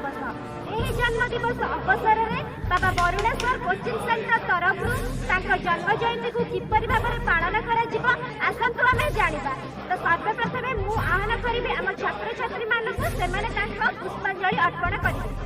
दिवस। यही जन्म दिवस अवसर में बाबा वरुणेश्वर कोचिंग सेंटर तरफ जन्म जयंती को किपर भाव में पालन कर आसतु आम जाना। तो सर्वप्रथम मु आह्वान करी आम छात्र छात्री मानक से पुष्पांजलि अर्पण करेंगे।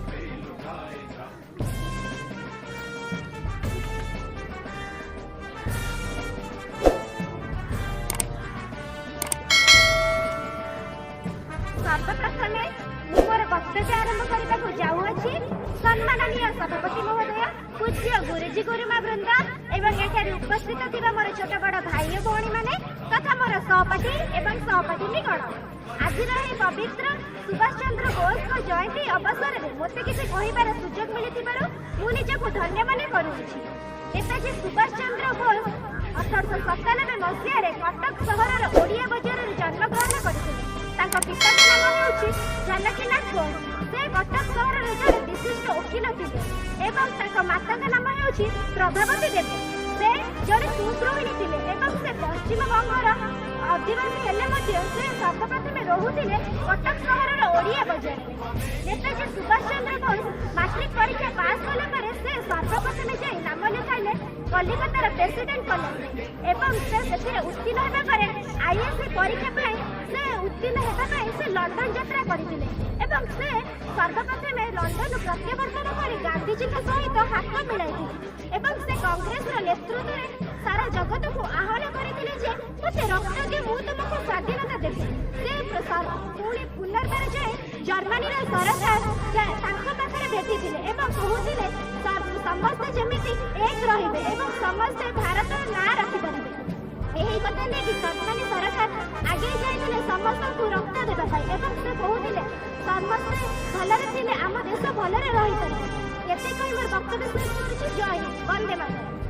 सर्वप्रथमे मोर वक्तव्य आरंभ करने को जाऊँगी। सम्माननीय सभापति महोदय, पूज्य गुरुजी गुरुमा वृंद एवं एठारे उपस्थित थिबा मोर छोट बड़ भाई भौणी माने तथा मोर सहपाठी एवं सहपाठिनीगण, आज पवित्र सुभाष चंद्र बोस को जयंती अवसर में मत किसी कहबार सुजोग मिली मु निजक धन्य मन करुछि। नेताजी सुभाष चंद्र बोस 1897 मसीह कटक सहर ओडिया बजार जन्मग्रहण करथिले। पिता नाम हूँ जानकीनाथ बोस। से कटक सहर जड़े विशिष्ट वकिल थे एवं माता नाम हूँ प्रभावती देवी। से जड़े सुगृहिणी थे से पश्चिम बंगर आदिवासी हेले से सर्वप्रथम रोते कटक सहर ओडिया बजार में। नेताजी सुभाष चंद्र बोस मैट्रिक परीक्षा पास कला से सर्वप्रथम जाए नाम लिखाइले कलिकतार प्रेसिडेंट कॉलेज एवं से उत्तीर्ण होगा आईएएस परीक्षा से उत्तीर्ण होगा से लंडन यात्रा करते से सर्वप्रथम लंडन प्रत्यावर्तन कर गांधीजी सहित हाथ मिलाई से कांग्रेस नेतृत्व में सारा जगत को आह्वान करते मत रक्त दिए मुझे तुमको स्वाधीनता देवी। से पुणी पुनर्बार जाए जर्मनी सरकार पाखे भेटी कहते समस्ते जमी एक रे समस्ते भारत ना रखिपारे। यही कथा नहीं जर्मनी सरकार आगे जाइए समस्त को रक्त देवाई से कहते समस्ते भलरे थे आम देश भलरे रही पारे। ये मोर वक्तव्य शेष कर। जय हिंद, वंदे मातरम।